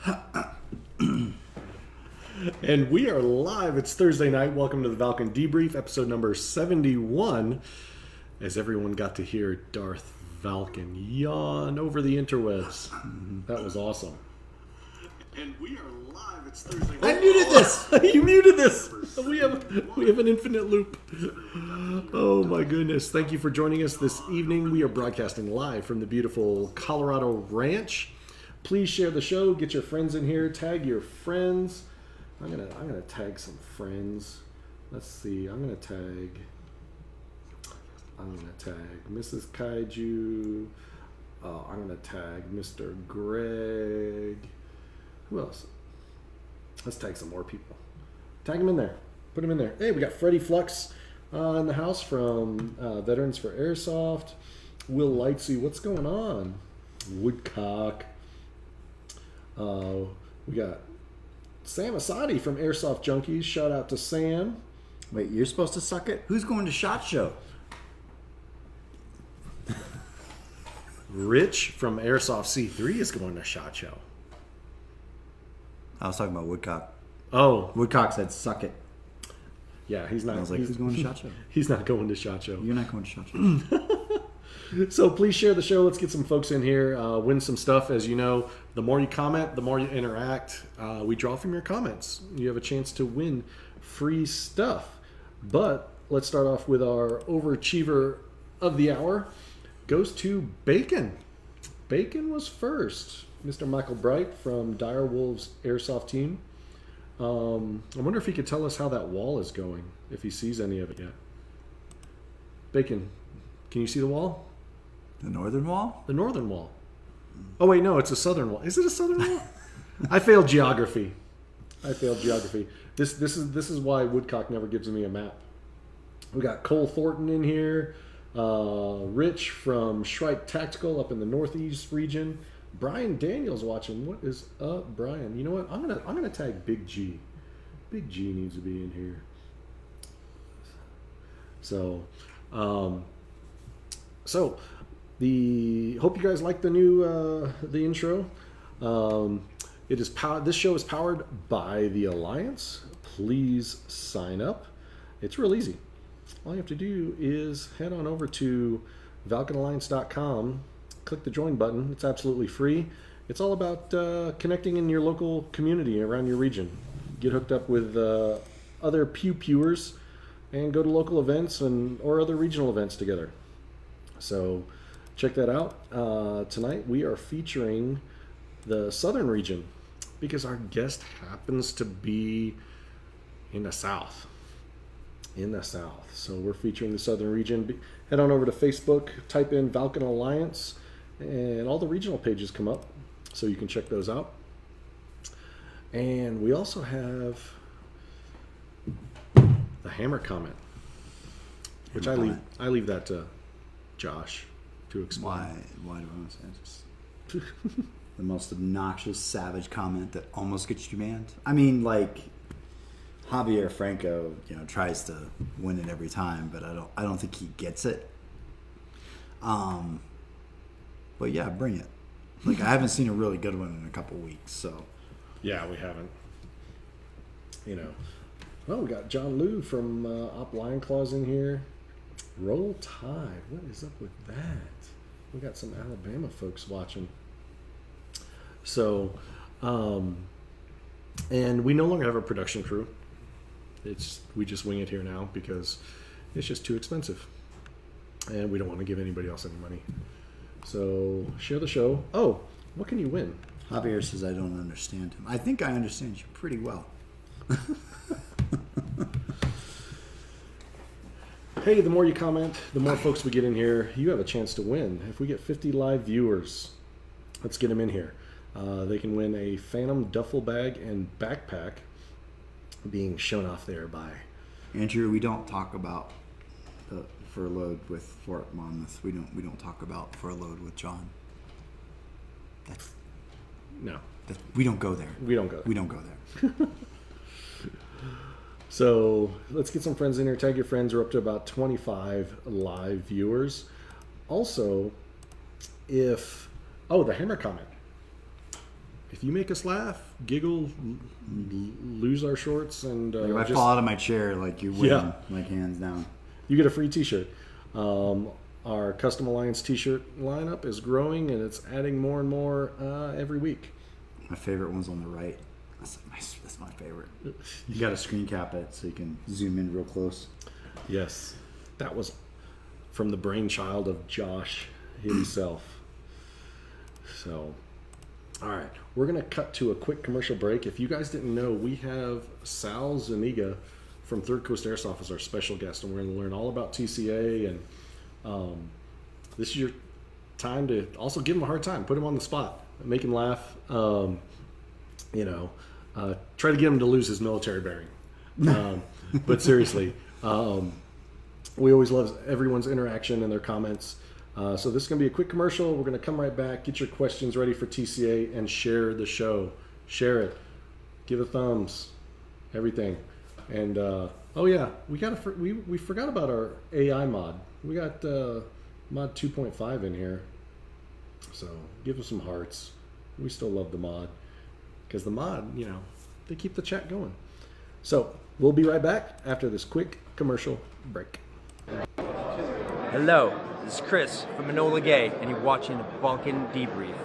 And we are live. It's Thursday night. Welcome to the Valken Debrief, episode number 71. As everyone got to hear Darth Valken yawn over the interwebs. That was awesome. And we are live. It's Thursday night. I muted this. You muted this. We have an infinite loop. Oh my goodness. Thank you for joining us this evening. We are broadcasting live from the beautiful Colorado Ranch. Please share the show. Get your friends in here. Tag your friends. I'm gonna tag some friends. Let's see. I'm gonna tag Mrs. Kaiju. I'm gonna tag Mr. Greg. Who else? Let's tag some more people. Tag them in there. Put them in there. Hey, we got Freddie Flux in the house from Veterans for Airsoft. Will Lightsey, what's going on? Woodcock. We got Sam Asadi from Airsoft Junkies. Shout out to Sam. Wait, you're supposed to suck it? Who's going to SHOT Show? Rich from Airsoft C3 is going to SHOT Show. I was talking about Woodcock. Oh. Woodcock said suck it. Yeah, he's not. I was like, who's going to SHOT Show? He's not going to SHOT Show. You're not going to SHOT Show. So please share the show. Let's get some folks in here. Win some stuff. As you know, the more you comment, the more you interact. We draw from your comments. You have a chance to win free stuff. But let's start off with our overachiever of the hour. Goes to Bacon. Bacon was first. Mr. Michael Bright from Dire Wolves Airsoft team. I wonder if he could tell us how that wall is going, if he sees any of it yet. Bacon, can you see the wall? The northern wall? The northern wall. Oh, wait, no, it's a southern wall. Is it a southern wall? I failed geography. This is why Woodcock never gives me a map. We got Cole Thornton in here. Rich from Shrike Tactical up in the Northeast region. Brian Daniels watching. What is up, Brian? You know what? I'm gonna tag Big G. Big G needs to be in here. So, hope you guys like the new the intro. It is This show is powered by the Alliance. Please sign up. It's real easy. All you have to do is head on over to ValkenAlliance.com. Click the join button. It's absolutely free. It's all about connecting in your local community around your region. Get hooked up with other pew-pewers and go to local events or other regional events together. So check that out. Tonight we are featuring the southern region because our guest happens to be in the south. So we're featuring the southern region. Head on over to Facebook, type in Valken Alliance, and all the regional pages come up, so you can check those out. And we also have the hammer comment, which I leave that to Josh to explain. Why do I want to say just the most obnoxious, savage comment that almost gets you banned? I mean, like, Javier Franco, tries to win it every time, but I don't think he gets it. But yeah, bring it. Like, I haven't seen a really good one in a couple weeks, so. Yeah, we haven't. Well, we got John Liu from Op Lion Claws in here. Roll Tide. What is up with that? We got some Alabama folks watching. So, and we no longer have a production crew. We just wing it here now because it's just too expensive. And we don't want to give anybody else any money. So share the show. Oh, what can you win? Javier says I don't understand him. I think I understand you pretty well. Hey, the more you comment, the more folks we get in here. You have a chance to win. If we get 50 live viewers, let's get them in here. They can win a Phantom duffel bag and backpack being shown off there by Andrew. We don't talk about the furloughed with Fort Monmouth. We don't talk about furloughed with John. We don't go there. We don't go there. So let's get some friends in here. Tag your friends. We're up to about 25 live viewers. Also, the hammer comment. if you make us laugh, giggle, lose our shorts, and If I fall out of my chair, like you win, like hands down. You get a free T-shirt. Our Custom Alliance T-shirt lineup is growing, and it's adding more and more every week. My favorite one's on the right. That's my favorite. You got to screen cap it so you can zoom in real close. Yes, that was from the brainchild of Josh himself. So, all right, we're going to cut to a quick commercial break. If you guys didn't know, we have Sal Zuniga from Third Coast Airsoft as our special guest, and we're going to learn all about TCA, and this is your time to also give him a hard time, put him on the spot, make him laugh, try to get him to lose his military bearing. But seriously, we always love everyone's interaction and their comments. So this is going to be a quick commercial. We're going to come right back, get your questions ready for TCA, and share the show. Share it. Give a thumbs. Everything. And, we forgot about our AI mod. We got mod 2.5 in here. So give us some hearts. We still love the mod. Because the mod, they keep the chat going. So we'll be right back after this quick commercial break. Hello, this is Chris from Enola Gay, and you're watching the Valken Debrief.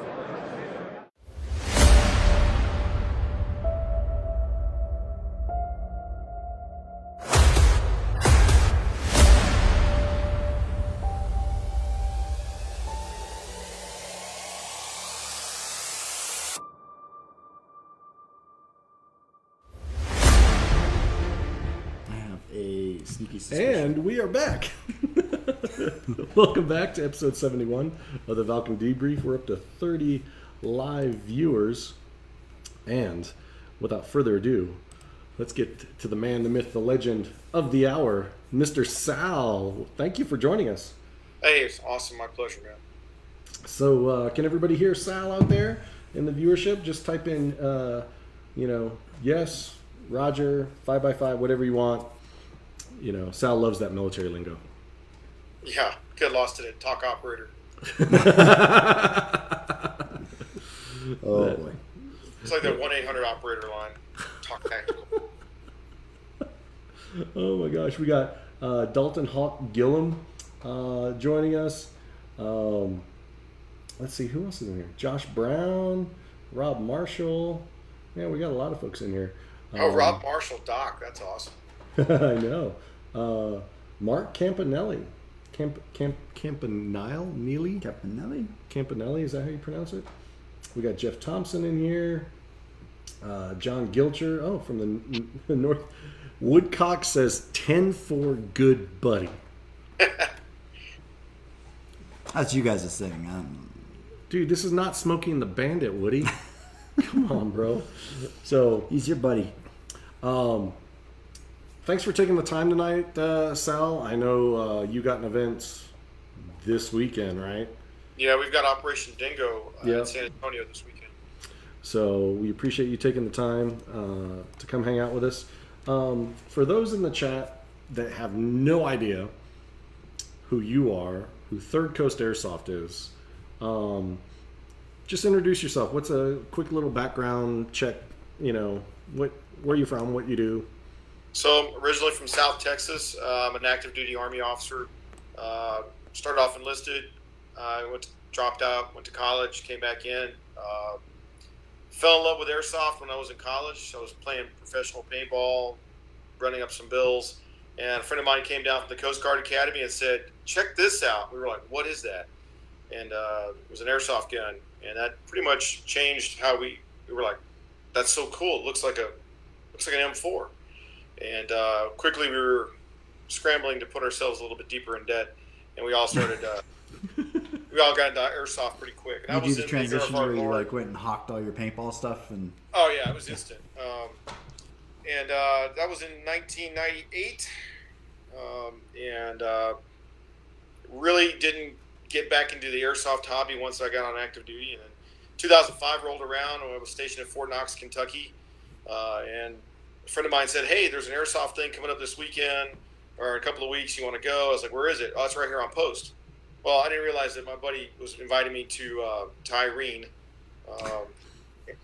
Sneaky suspicion. And we are back. Welcome back to episode 71 of the Valken Debrief. We're up to 30 live viewers. And without further ado, let's get to the man, the myth, the legend of the hour, Mr. Sal. Thank you for joining us. Hey, it's awesome. My pleasure, man. So can everybody hear Sal out there in the viewership? Just type in, yes, Roger, 5x5, whatever you want. Sal loves that military lingo. Yeah, get lost in it. Talk operator. Oh boy. It's like that 1-800 operator line. Talk tactical. Oh my gosh, we got Dalton Hawk Gillum joining us. Let's see, who else is in here? Josh Brown, Rob Marshall. Yeah, we got a lot of folks in here. Rob Marshall, Doc. That's awesome. I know. Mark Campanelli. Campanelli? Campanelli, is that how you pronounce it? We got Jeff Thompson in here. John Gilcher. From the North. Woodcock says 10-4 good buddy. That's you guys are saying. Dude, this is not Smoking the Bandit, Woody. Come on, bro. So He's your buddy. Thanks for taking the time tonight, Sal. I know you got an event this weekend, right? Yeah, we've got Operation Dingo in San Antonio this weekend. So we appreciate you taking the time to come hang out with us. For those in the chat that have no idea who you are, who Third Coast Airsoft is, just introduce yourself. What's a quick little background check? Where are you from? What you do? So I'm originally from South Texas. I'm an active duty Army officer. Started off enlisted. Dropped out, went to college, came back in. Fell in love with airsoft when I was in college. I was playing professional paintball, running up some bills. And a friend of mine came down from the Coast Guard Academy and said, check this out. We were like, what is that? And it was an airsoft gun. And that pretty much changed how we were like, that's so cool. It looks like an M4. And quickly we were scrambling to put ourselves a little bit deeper in debt. And we all started, we all got into airsoft pretty quick. And You did the transition where you went and hawked all your paintball stuff? Oh, yeah, it was instant. And that was in 1998. And really didn't get back into the airsoft hobby once I got on active duty. And then 2005 rolled around, and I was stationed at Fort Knox, Kentucky. And a friend of mine said, hey, there's an airsoft thing coming up this weekend or in a couple of weeks. You want to go? I was like, where is it? Oh, it's right here on post. Well, I didn't realize that my buddy was inviting me to Irene.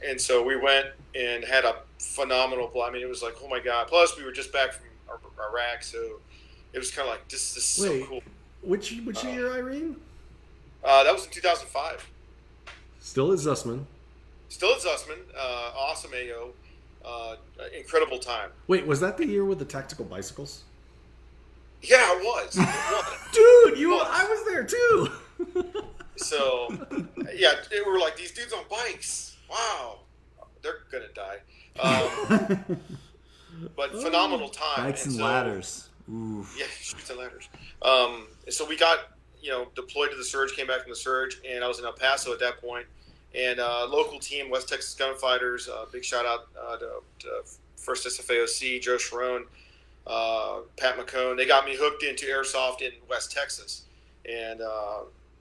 And so we went and had a phenomenal play. I mean, it was like, oh my God. Plus, we were just back from Iraq, so it was kind of like, this is so cool. Which year, Irene? That was in 2005. Still at Zussman. Awesome AO. Incredible time. Wait, was that the year with the tactical bicycles? Yeah, it was. Dude, I was there too. So, yeah, they were like, these dudes on bikes. Wow. They're going to die. But phenomenal time. Bikes and ladders. Oof. Yeah, shoots and ladders. So we got, deployed to the surge, came back from the surge, and I was in El Paso at that point. And local team, West Texas Gunfighters, big shout out to First SFAOC, Joe Sharon, Pat McCone. They got me hooked into airsoft in West Texas, and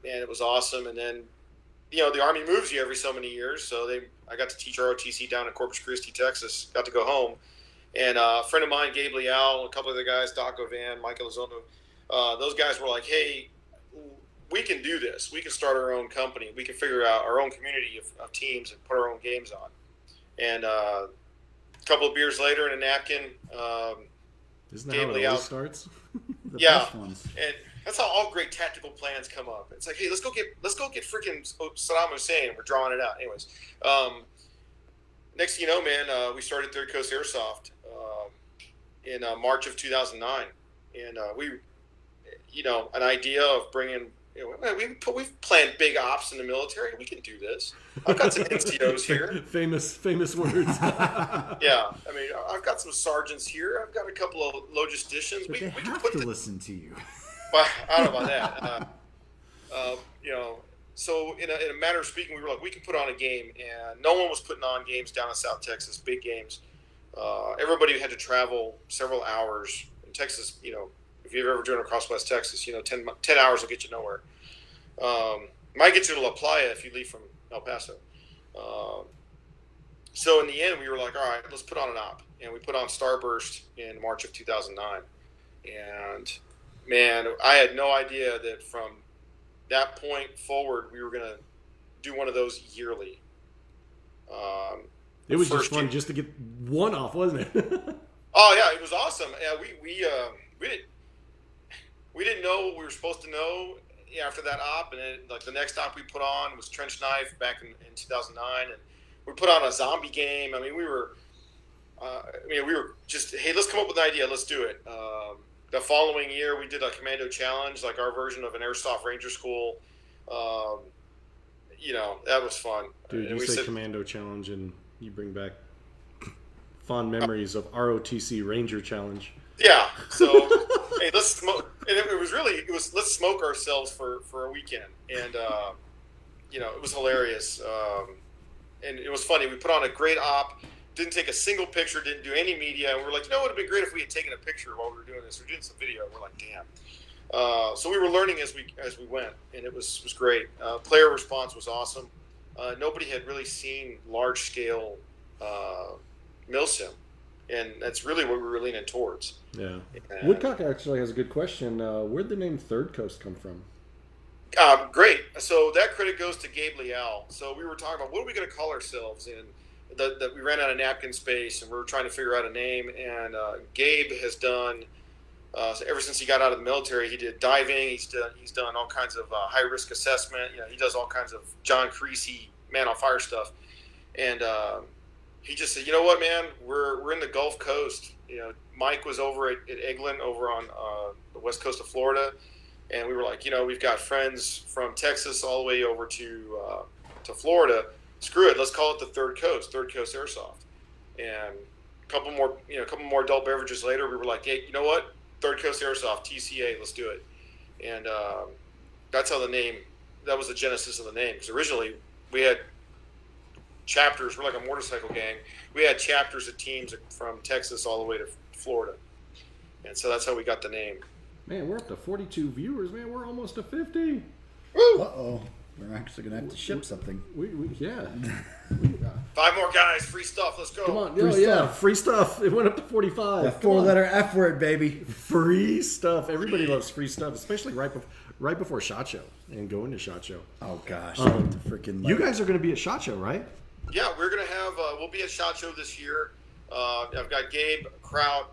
it was awesome. And then, the Army moves you every so many years, so I got to teach ROTC down in Corpus Christi, Texas. Got to go home, and a friend of mine, Gabe Leal, a couple of the guys, Doc Van, Michael Elizondo, those guys were like, hey, we can do this. We can start our own company. We can figure out our own community of teams and put our own games on. And a couple of beers later in a napkin, isn't that how it always starts? Yeah, and that's how all great tactical plans come up. It's like, hey, let's go get freaking Saddam Hussein. We're drawing it out, anyways. Next thing you know, man, we started Third Coast Airsoft in March of 2009, and we, an idea of bringing. We've planned big ops in the military. We can do this. I've got some NCOs here. Famous words. Yeah, I mean, I've got some sergeants here. I've got a couple of logisticians. But they have to listen to you. Well, I don't know about that. So in a matter of speaking, we were like, we can put on a game, and no one was putting on games down in South Texas, big games. Everybody had to travel several hours. In Texas, if you've ever driven across West Texas, 10 hours will get you nowhere. Might get you to La Playa if you leave from El Paso. So in the end, we were like, all right, let's put on an op. And we put on Starburst in March of 2009. And, man, I had no idea that from that point forward, we were going to do one of those yearly. It was just fun just to get one off, wasn't it? Oh, yeah, it was awesome. Yeah, we didn't know what we were supposed to know after that op, and then like the next op we put on was Trench Knife back in 2009, and we put on a zombie game. I mean, we were just, hey, let's come up with an idea, let's do it. The following year, we did a commando challenge, like our version of an airsoft ranger school. That was fun. Dude, you say commando challenge, and you bring back fond memories of ROTC Ranger Challenge. Yeah, so hey, let's smoke. And it was let's smoke ourselves for a weekend, and it was hilarious, and it was funny. We put on a great op, didn't take a single picture, didn't do any media, and we were like, it would have been great if we had taken a picture while we were doing this. We're doing some video. We're like, damn. So we were learning as we went, and it was great. Player response was awesome. Nobody had really seen large scale milsim. And that's really what we were leaning towards. Yeah. Woodcock actually has a good question. Where'd the name Third Coast come from? Great. So that credit goes to Gabe Leal. So we were talking about what are we going to call ourselves, and that we ran out of napkin space, and we were trying to figure out a name. And Gabe has done so ever since he got out of the military. He did diving. He's done all kinds of high risk assessment. He does all kinds of John Creasy man on fire stuff, and he just said, you know what, man, we're in the Gulf Coast. Mike was over at Eglin over on the west coast of Florida, and we were like, we've got friends from Texas all the way over to Florida. Screw it, let's call it the Third Coast Airsoft. And a couple more adult beverages later, we were like, hey, you know what, Third Coast Airsoft, TCA, let's do it. And that's how that was the genesis of the name. Because originally we had chapters. We're like a motorcycle gang. We had chapters of teams from Texas all the way to Florida, and so that's how we got the name. Man, we're up to 42 viewers. Man, we're almost to 50. Uh-oh. We're actually gonna have to ship something. Yeah. 5 more guys, free stuff. Let's go. Come on, free stuff. It went up to 45. The 4-letter F word, baby. Free stuff. Everybody loves free stuff, especially right before SHOT Show and going to SHOT Show. Oh gosh, you guys are going to be at SHOT Show, right? Yeah, we're gonna have. We'll be at SHOT Show this year. I've got Gabe, Kraut,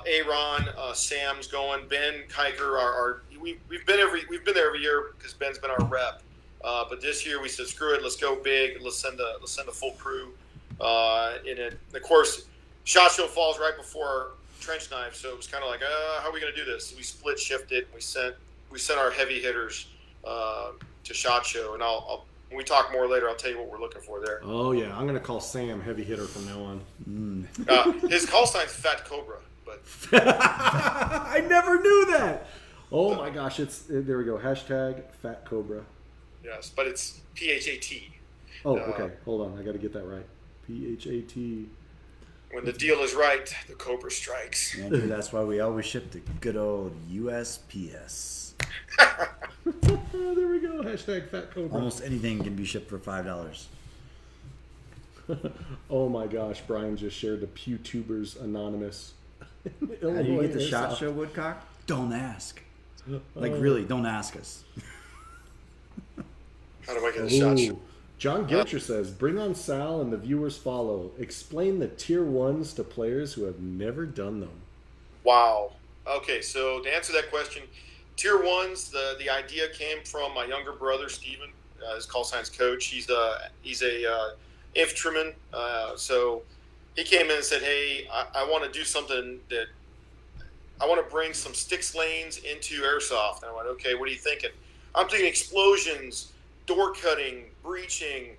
Aaron, Sam's going. Ben Kiker. We've been there every year because Ben's been our rep. But this year we said, screw it, let's go big. Let's send a full crew in it. Of course, SHOT Show falls right before Trench Knife, so it was kind of like, how are we going to do this? So we split shifted. We sent our heavy hitters to SHOT Show, and I'll when we talk more later, I'll tell you what we're looking for there. Oh yeah, I'm gonna call Sam heavy hitter from now on. His call sign's Fat Cobra, but I never knew that. Oh my gosh, there we go. Hashtag Fat Cobra. yes, but it's PHAT. Oh, okay. Hold on, I got to get that right. PHAT. When the deal is right, the Cobra strikes. Andrew, that's why we always ship the good old USPS. There we go. Hashtag Fat Cobra. Almost anything can be shipped for $5. Oh my gosh, Brian just shared the PewTubers Anonymous. How do you get the SHOT Show, Woodcock? Don't ask. Like, really, don't ask us. How do I get a SHOT Show? John Gilcher says, bring on Sal and the viewers follow. Explain the tier ones to players who have never done them. Wow. Okay, so to answer that question, tier ones, the idea came from my younger brother, Steven, his call signs coach. He's a infantryman. So he came in and said, hey, I want to do something that I want to bring some sticks lanes into airsoft. And I went, okay, what are you thinking? I'm thinking explosions, door cutting, breaching,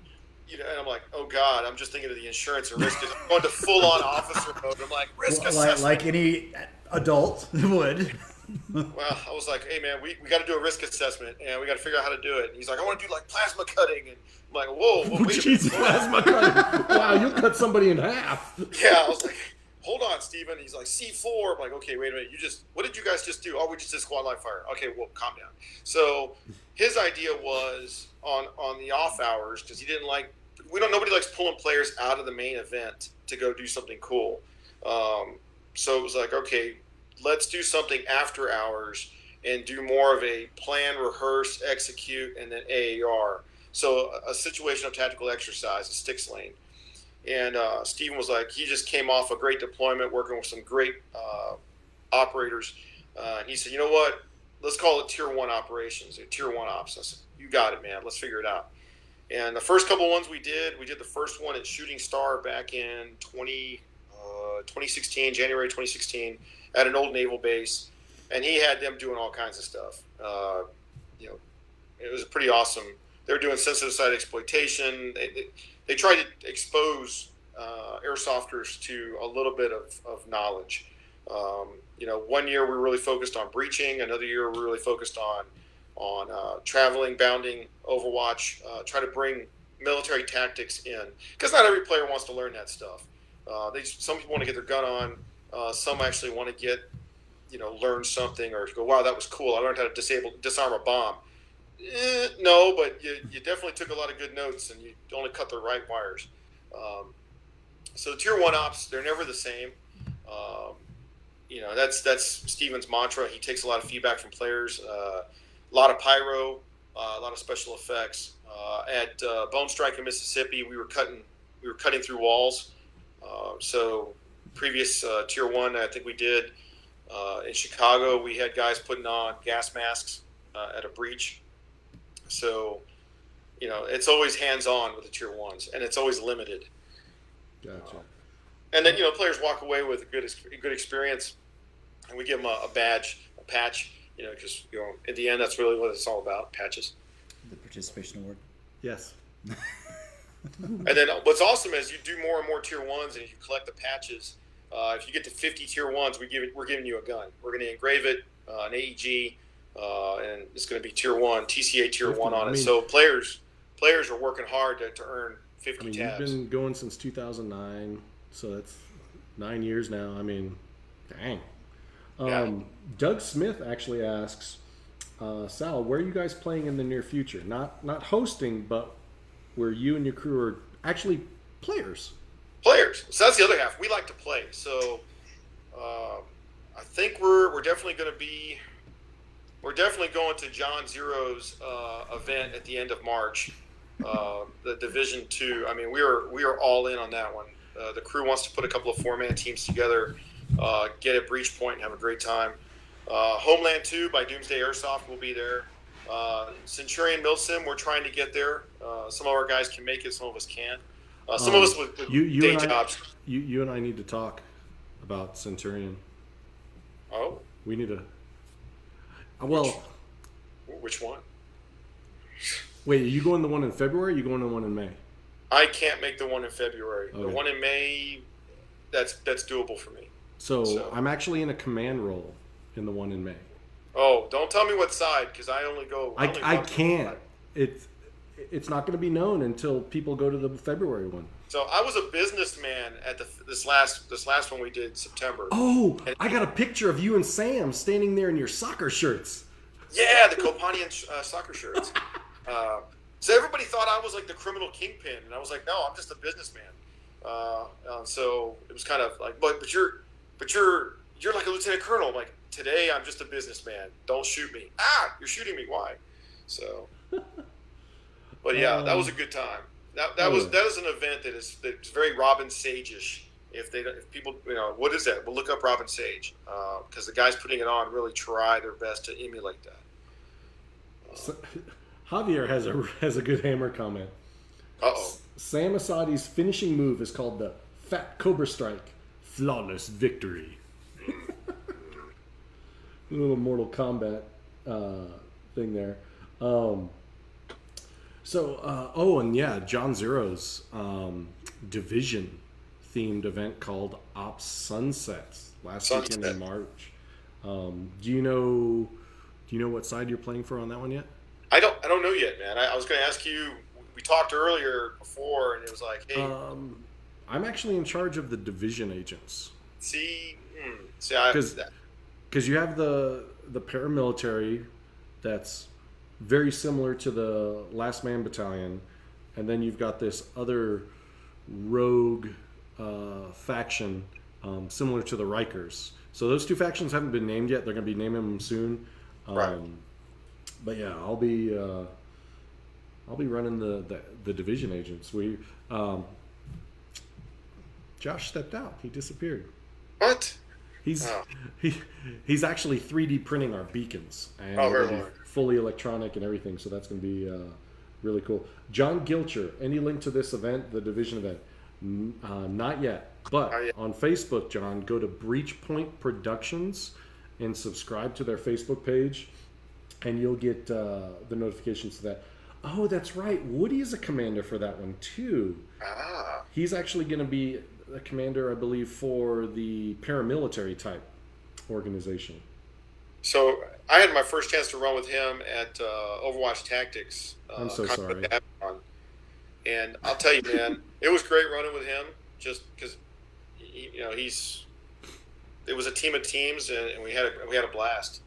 and I'm like, oh God, I'm just thinking of the insurance and risk. I'm going to full on officer mode. I'm like, risk assessment. Like any adult would. Well, I was like, hey man, we got to do a risk assessment and we got to figure out how to do it. And he's like, I want to do like plasma cutting. And I'm like, whoa, wait a minute. Plasma cutting. Wow, you'll cut somebody in half. Yeah, I was like, hold on, Steven. He's like, C4. I'm like, okay, wait a minute. What did you guys just do? Oh, we just did squad live fire. Okay, well, calm down. So his idea was on the off hours, because he didn't like, nobody likes pulling players out of the main event to go do something cool. So it was like, okay, let's do something after hours and do more of a plan, rehearse, execute, and then AAR. So a situational tactical exercise, a sticks lane. And Steven was like, he just came off a great deployment working with some great operators. And he said, you know what? Let's call it tier one operations, or tier one ops. I said, you got it, man. Let's figure it out. And the first couple ones we did the first one at Shooting Star back in 2016, January 2016, at an old naval base. And he had them doing all kinds of stuff. It was pretty awesome. They were doing sensitive site exploitation. They tried to expose airsofters to a little bit of knowledge. 1 year we were really focused on breaching. Another year we were really focused on traveling, bounding, Overwatch. Try to bring military tactics in, because not every player wants to learn that stuff. Some people want to get their gun on. Some actually want to get, learn something or go, wow, that was cool. I learned how to disarm a bomb. No, but you definitely took a lot of good notes, and you only cut the right wires. So tier one ops, they're never the same. That's Steven's mantra. He takes a lot of feedback from players. A lot of pyro, a lot of special effects. At Bone Strike in Mississippi, we were cutting through walls. So previous tier one, I think we did in Chicago, we had guys putting on gas masks at a breach. So, it's always hands-on with the tier ones, and it's always limited. Gotcha. And then, players walk away with a good experience, and we give them a badge, a patch, because, in the end, that's really what it's all about, patches. The participation award. Yes. And then what's awesome is you do more and more tier ones, and you collect the patches. If you get to 50 tier ones, we're giving you a gun. We're going to engrave it, an AEG, and it's going to be tier one, TCA tier 1 on it. So players are working hard to earn 50 tabs. You've been going since 2009, so that's 9 years now. I mean, dang. Yeah. Doug Smith actually asks, Sal, where are you guys playing in the near future? Not hosting, but where you and your crew are actually players. Players. So that's the other half. We like to play. So I think we're definitely going to be. We're definitely going to John Zero's event at the end of March. the Division II. I mean, we are all in on that one. The crew wants to put a couple of 4-man teams together, get a breach point, and have a great time. Homeland 2 by Doomsday Airsoft will be there. Centurion Milsim, we're trying to get there. Some of our guys can make it, some of us can't. Some of us with day jobs. You and I need to talk about Centurion. Oh? We need to. Well. Which one? Wait, are you going to the one in February or are you going to the one in May? I can't make the one in February. Okay. The one in May, that's doable for me. So I'm actually in a command role in the one in May. Oh, don't tell me what side, because I only go. I can't. It's not going to be known until people go to the February one. So I was a businessman at this last one we did September. Oh, I got a picture of you and Sam standing there in your soccer shirts. Yeah, the Copanian soccer shirts. So everybody thought I was like the criminal kingpin, and I was like, no, I'm just a businessman. So it was kind of like, but you're like a lieutenant colonel. I'm like, today I'm just a businessman. Don't shoot me. Ah, you're shooting me. Why? So, but yeah, that was a good time. That is an event that's very Robin Sage-ish. If people, what is that? We'll look up Robin Sage, because the guys putting it on really try their best to emulate that. Javier has a good hammer comment. Uh-oh. Sam Asadi's finishing move is called the Fat Cobra Strike. Flawless victory. A little Mortal Kombat thing there. And John Zero's Division themed event called Ops Sunsets last weekend in March. Do you know what side you're playing for on that one yet? I don't know yet, man. I was going to ask you. We talked earlier before, and it was like, hey, I'm actually in charge of the division agents. Because you have the paramilitary that's very similar to the Last Man Battalion, and then you've got this other rogue faction similar to the Rikers. So those two factions haven't been named yet. They're going to be naming them soon. Right. But yeah, I'll be running the division agents. Josh stepped out. He disappeared. What? He's actually 3D printing our beacons, and very it'll be fully electronic and everything. So that's going to be really cool. John Gilcher, any link to this event, the division event? Not yet, but on Facebook, John, go to Breachpoint Productions and subscribe to their Facebook page, and you'll get the notifications to that. Oh, that's right. Woody is a commander for that one too. He's actually going to be a commander, I believe, for the paramilitary type organization. So I had my first chance to run with him at Overwatch Tactics. I'm so sorry. And I'll tell you, man, it was great running with him. Just because, it was a team of teams, and we had a blast.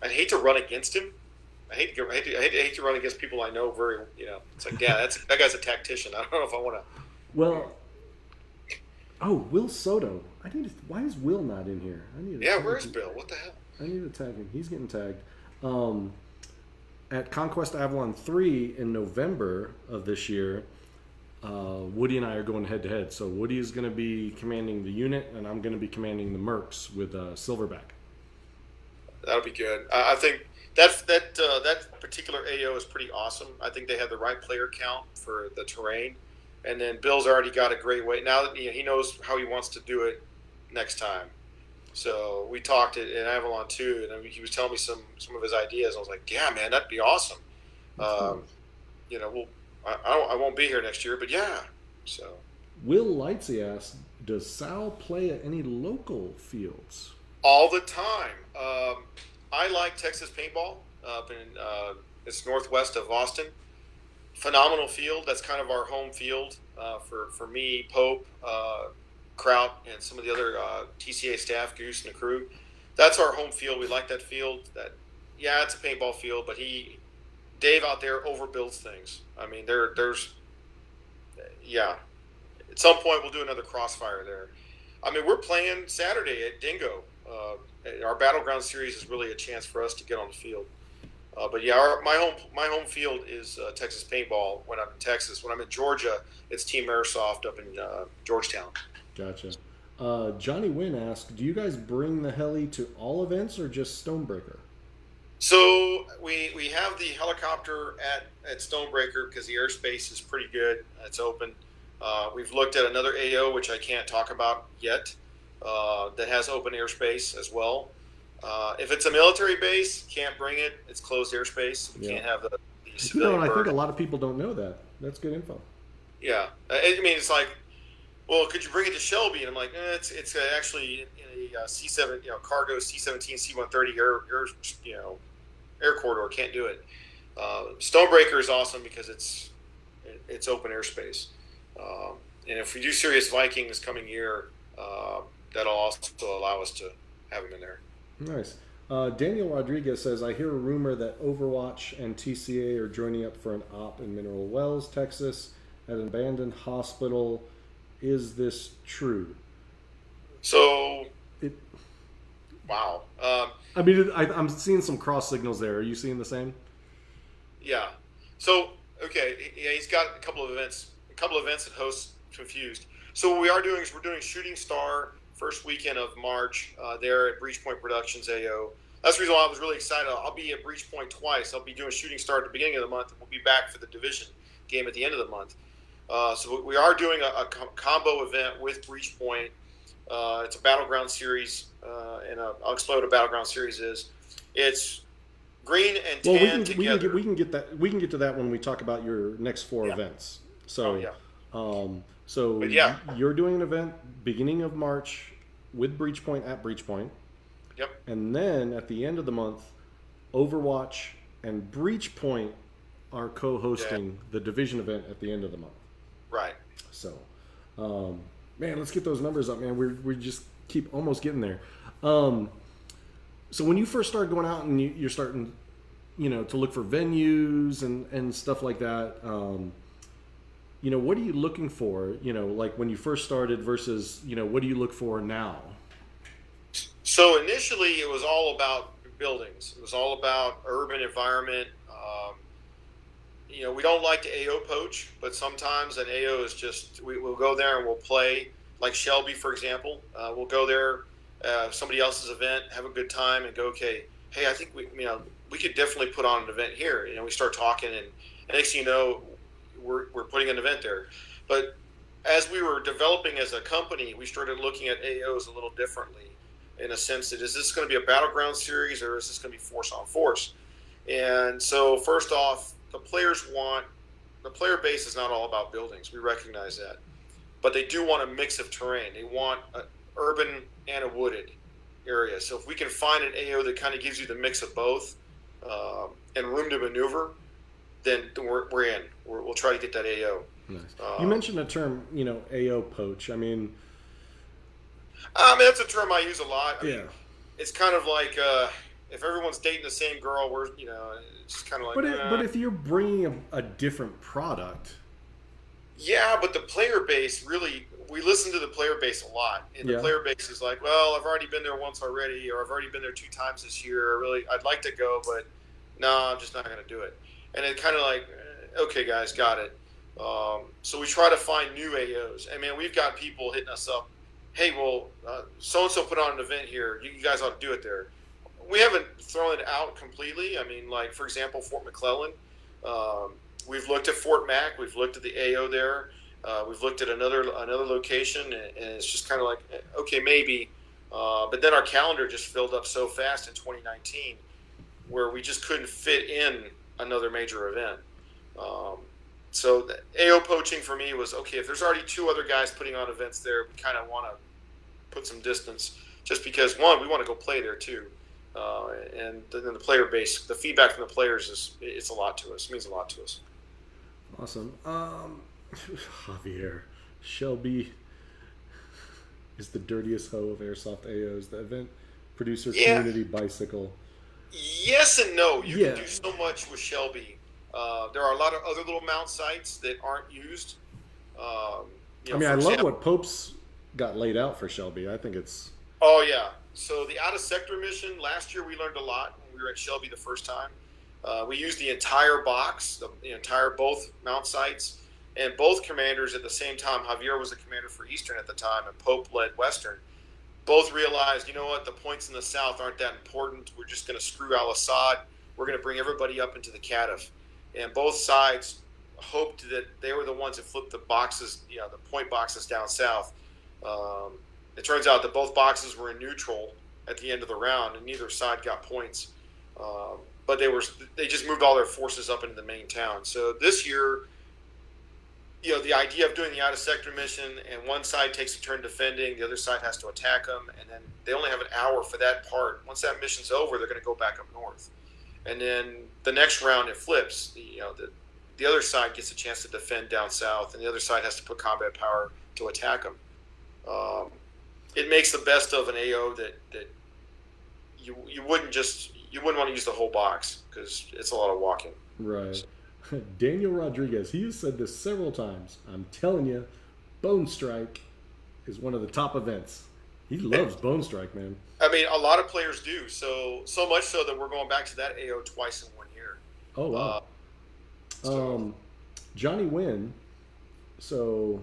I'd hate to run against him. I hate to run against people I know very. It's like, yeah, that guy's a tactician. I don't know if I want to. Well. Oh, Will Soto. Why is Will not in here? Where's Bill? What the hell? I need to tag him. He's getting tagged. At Conquest Avalon 3 in November of this year, Woody and I are going head-to-head. So Woody is going to be commanding the unit, and I'm going to be commanding the Mercs with Silverback. That'll be good. I think that particular AO is pretty awesome. I think they have the right player count for the terrain. And then Bill's already got a great way. Now that he knows how he wants to do it next time. So we talked in Avalon too, and he was telling me some of his ideas. I was like, yeah, man, that'd be awesome. I won't be here next year, but yeah. So Will Lightsey asked, does Sal play at any local fields? All the time. I like Texas Paintball up in it's northwest of Austin. Phenomenal field. That's kind of our home field for me, Pope, Kraut, and some of the other TCA staff, Goose and the crew. That's our home field. We like that field. It's a paintball field, but Dave out there overbuilds things. I mean, there's at some point we'll do another crossfire there. I mean, we're playing Saturday at Dingo. Our Battleground series is really a chance for us to get on the field. But yeah, my home field is Texas paintball when I'm in Texas. When I'm in Georgia, it's Team Airsoft up in Georgetown. Gotcha. Johnny Wynn asked, do you guys bring the heli to all events or just Stonebreaker? So we have the helicopter at Stonebreaker because the airspace is pretty good. It's open. We've looked at another AO, which I can't talk about yet, that has open airspace as well. If it's a military base, can't bring it. It's closed airspace. We can't have the civilian and I think bird. a lot of people don't know that. That's good info. Yeah, I mean, it's like, well, could you bring it to Shelby? And I'm like, it's actually in a C7, cargo C17, C130 air corridor. Can't do it. Stonebreaker is awesome because it's open airspace. And if we do Serious Viking this coming year, that'll also allow us to have them in there. Nice. Daniel Rodriguez says, I hear a rumor that Overwatch and TCA are joining up for an op in Mineral Wells, Texas, at an abandoned hospital. Is this true? So, wow. I mean, I'm seeing some cross signals there. Are you seeing the same? Yeah. So, okay, yeah, he's got a couple of events that hosts Confused. So what we are doing is we're doing Shooting Star first weekend of March there at Breach Point Productions AO. That's the reason why I was really excited. I'll be at Breach Point twice. I'll be doing Shooting Star at the beginning of the month, and we'll be back for the division game at the end of the month. So we are doing a combo event with Breach Point. It's a Battleground series, and I'll explain what a Battleground series is. It's green and tan together. We can get to that when we talk about your next four events. So, But yeah. You're doing an event beginning of March with Breach Point at Breach Point. Yep. And then at the end of the month, Overwatch and Breach Point are co-hosting the division event at the end of the month. Right. So, man, let's get those numbers up, man. We just keep almost getting there. So when you first started going out and you're starting, to look for venues and stuff like that, what are you looking for? Like when you first started versus, what do you look for now? So initially it was all about buildings. It was all about urban environment. We don't like to AO poach, but sometimes an AO is just, we'll go there and we'll play, like Shelby, for example. We'll go there, somebody else's event, have a good time, and go, okay, hey, I think we could definitely put on an event here. We start talking, and next thing you know, we're putting an event there. But as we were developing as a company, we started looking at AOs a little differently, in a sense that, is this going to be a Battleground series or is this going to be force on force? And so first off, the player base is not all about buildings. We recognize that. But they do want a mix of terrain. They want an urban and a wooded area. So if we can find an AO that kind of gives you the mix of both and room to maneuver, then we're in. We'll try to get that AO. Nice. You mentioned the term, AO poach. I mean, that's a term I use a lot. I mean, yeah. It's kind of like if everyone's dating the same girl, it's kind of like. But if you're bringing a different product. Yeah, but the player base really, we listen to the player base a lot, and the player base is like, well, I've already been there once already, or I've already been there 2 times this year. I'd like to go, but no, I'm just not going to do it. And it kind of like, okay, guys, got it. So we try to find new AOs. I mean, we've got people hitting us up. Hey, well, so-and-so put on an event here. You guys ought to do it there. We haven't thrown it out completely. I mean, like, for example, Fort McClellan. We've looked at Fort Mac. We've looked at the AO there. We've looked at another location, and it's just kind of like, okay, maybe. But then our calendar just filled up so fast in 2019 where we just couldn't fit in another major event. So the AO poaching for me was, okay, if there's already 2 other guys putting on events there, we kind of want to put some distance just because, one, we want to go play there too. And then the player base, the feedback from the players it's a lot to us. It means a lot to us. Awesome. Javier, Shelby is the dirtiest hoe of airsoft AOs. The event producer community bicycle. Yes and no. You can do so much with Shelby. There are a lot of other little mount sites that aren't used. I love what Pope's got laid out for Shelby. I think it's... Oh, yeah. So the out-of-sector mission, last year we learned a lot when we were at Shelby the first time. We used the entire box, the entire both mount sites, and both commanders at the same time. Javier was the commander for Eastern at the time, and Pope led Western. Both realized, you know what, the points in the south aren't that important. We're just going to screw al-Assad. We're going to bring everybody up into the Kadif. And both sides hoped that they were the ones that flipped the boxes, the point boxes down south. It turns out that both boxes were in neutral at the end of the round, and neither side got points. But they just moved all their forces up into the main town. So this year, the idea of doing the out-of-sector mission, and one side takes a turn defending, the other side has to attack them, and then they only have an hour for that part. Once that mission's over, they're going to go back up north. And then the next round, it flips. The other side gets a chance to defend down south, and the other side has to put combat power to attack them. It makes the best of an AO that you wouldn't want to use the whole box, because it's a lot of walking. Right. Daniel Rodriguez, he has said this several times. I'm telling you, Bone Strike is one of the top events. He loves Bone Strike, man. I mean, a lot of players do. So much so that we're going back to that AO twice in 1 year. Oh, wow. Johnny Wynn, so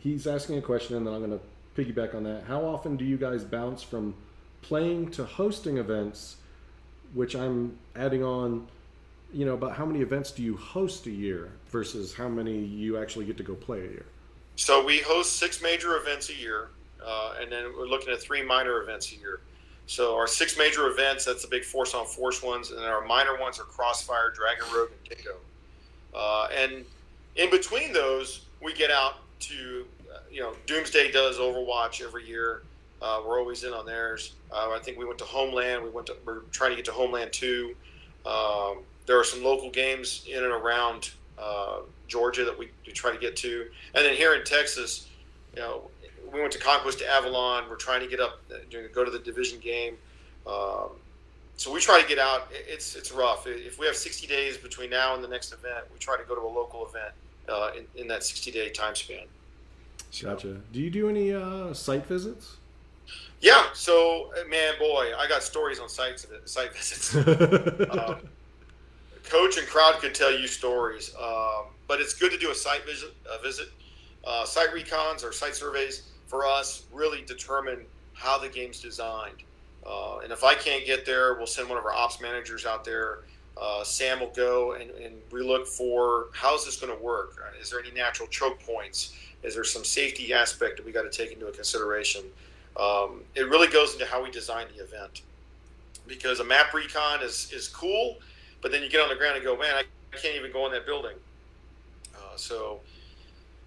he's asking a question, and then I'm going to piggyback on that. How often do you guys bounce from playing to hosting events, which I'm adding on, about how many events do you host a year versus how many you actually get to go play a year? So we host 6 major events a year, and then we're looking at 3 minor events a year. So our 6 major events, that's the big force-on-force ones, and then our minor ones are Crossfire, Dragon Rogue, and Dingo. And in between those, we get out to, Doomsday does Overwatch every year. We're always in on theirs. I think we went to Homeland. We're trying to get to Homeland 2. There are some local games in and around Georgia that we try to get to. And then here in Texas, we went to Conquest to Avalon. We're trying to get up, go to the division game. So we try to get out. It's rough. If we have 60 days between now and the next event, we try to go to a local event in that 60-day time span. So. Gotcha. Do you do any site visits? Yeah. So, man, boy, I got stories on site visits. Coach and crowd could tell you stories, but it's good to do a site visit. Site recons or site surveys for us really determine how the game's designed. And if I can't get there, we'll send one of our ops managers out there. Sam will go and we look for, how's this going to work? Is there any natural choke points? Is there some safety aspect that we got to take into consideration? It really goes into how we design the event, because a map recon is cool, but then you get on the ground and go, man, I can't even go in that building.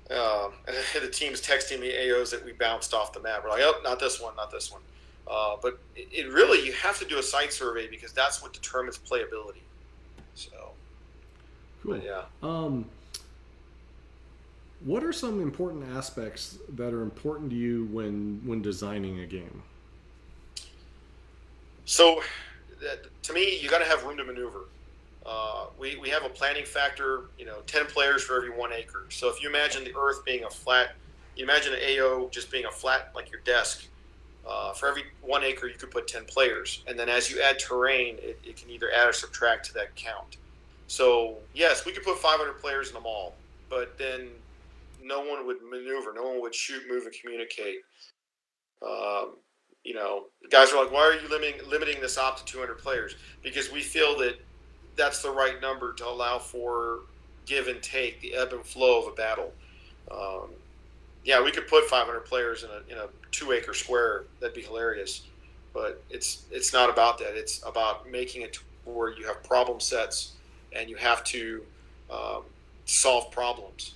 The team's texting me AOs that we bounced off the map. We're like, oh, not this one. But it really, you have to do a site survey, because that's what determines playability. So, cool. But yeah. What are some important aspects that are important to you when designing a game? So, to me, you got to have room to maneuver. We have a planning factor, 10 players for every 1 acre. So if you imagine the Earth being a flat, you imagine an AO just being a flat, like your desk. For every 1 acre, you could put 10 players. And then as you add terrain, it can either add or subtract to that count. So yes, we could put 500 players in the mall, but then no one would maneuver. No one would shoot, move, and communicate. The guys are like, why are you limiting this op to 200 players? Because we feel that that's the right number to allow for give and take, the ebb and flow of a battle. We could put 500 players in a 2-acre square. That'd be hilarious. But it's not about that. It's about making it to where you have problem sets and you have to solve problems.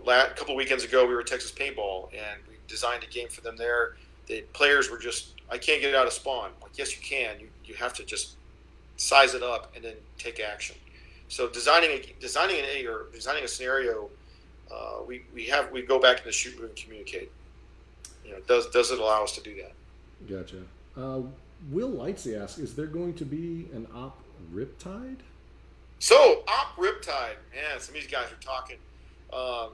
A couple of weekends ago, we were at Texas Paintball, and we designed a game for them there. The players were just, I can't get it out of spawn. I'm like, yes, you can. You have to just size it up and then take action. So designing a scenario, we go back into shoot, move, and communicate. Does it allow us to do that? Gotcha. Will Lightsey asks, is there going to be an Op Riptide? So Op Riptide, man, some of these guys are talking.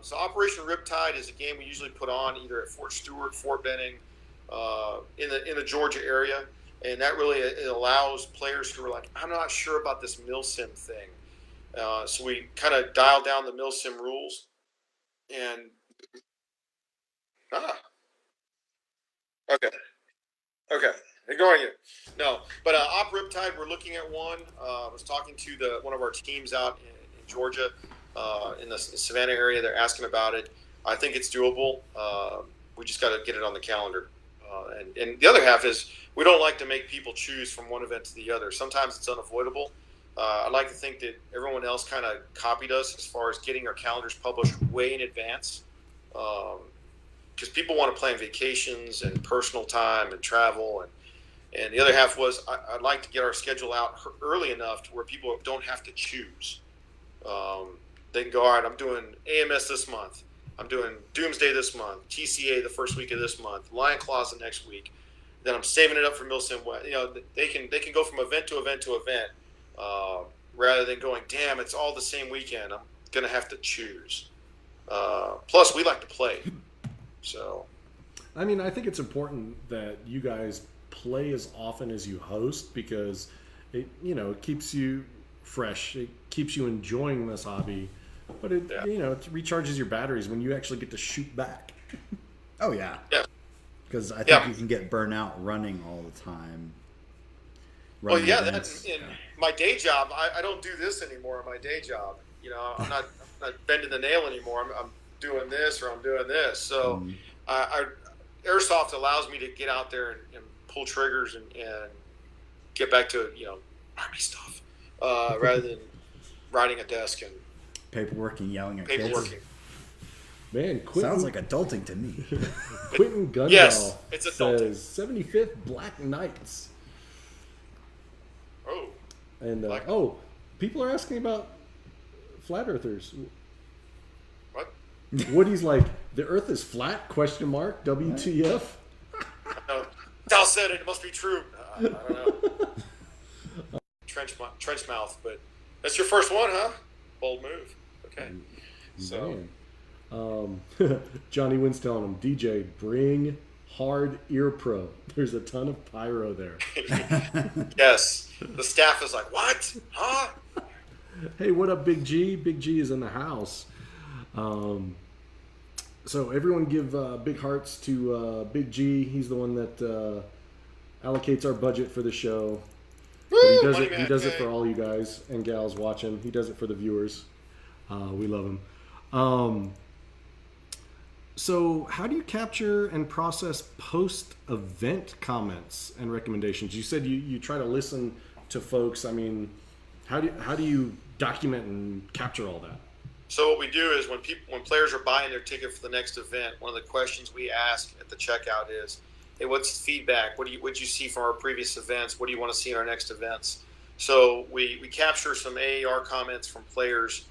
So Operation Riptide is a game we usually put on either at Fort Stewart, Fort Benning, in the Georgia area. and that really it allows players who are like, I'm not sure about this milsim thing. So we kind of dialed down the milsim rules, and okay, okay, ignoring you. No, but Op Riptide, we're looking at one. I was talking to one of our teams out in Georgia, in the Savannah area. They're asking about it. I think it's doable. We just got to get it on the calendar. And the other half is we don't like to make people choose from one event to the other. Sometimes it's unavoidable. I like to think that everyone else kind of copied us as far as getting our calendars published way in advance. Because people want to plan vacations and personal time and travel. And the other half was I'd like to get our schedule out early enough to where people don't have to choose. They can go, all right, I'm doing AMS this month. I'm doing Doomsday this month, TCA the first week of this month, Lion Claws the next week. Then I'm saving it up for Milsim. You know, they can go from event to event to event, rather than going, damn, it's all the same weekend. I'm gonna have to choose. Plus, we like to play, so. I mean, I think it's important that you guys play as often as you host because it keeps you fresh. It keeps you enjoying this hobby. But it it recharges your batteries when you actually get to shoot back. Oh yeah. Yeah. Because I think you can get burnt out running all the time. Well, yeah, that's in my day job. I don't do this anymore in my day job. You know, I'm not bending the nail anymore. I'm doing this or I'm doing this. So, airsoft allows me to get out there and pull triggers and get back to Army stuff rather than riding a desk and paperwork and yelling at paperwork. kids. Man, Quentin, sounds like adulting to me. Quentin Gundall yes, it's adulting. Says 75th Black Knights. Oh. And people are asking about flat earthers. What? Woody's like, the Earth is flat? Question mark. WTF? Dal said it must be true. I don't know. Trench mouth, but that's your first one, huh? Bold move. Okay. So. Johnny Wynn's telling him, DJ, bring hard ear pro. There's a ton of pyro there. Yes. The staff is like, what? Huh? Hey, what up, Big G? Big G is in the house. So everyone give big hearts to Big G. He's the one that allocates our budget for the show. Woo, he does it for all you guys and gals watching. He does it for the viewers. We love him. So how do you capture and process post-event comments and recommendations? You said you try to listen to folks. I mean, how do you document and capture all that? So what we do is when players are buying their ticket for the next event, one of the questions we ask at the checkout is, hey, what's the feedback? What you see from our previous events? What do you want to see in our next events? So we capture some AAR comments from players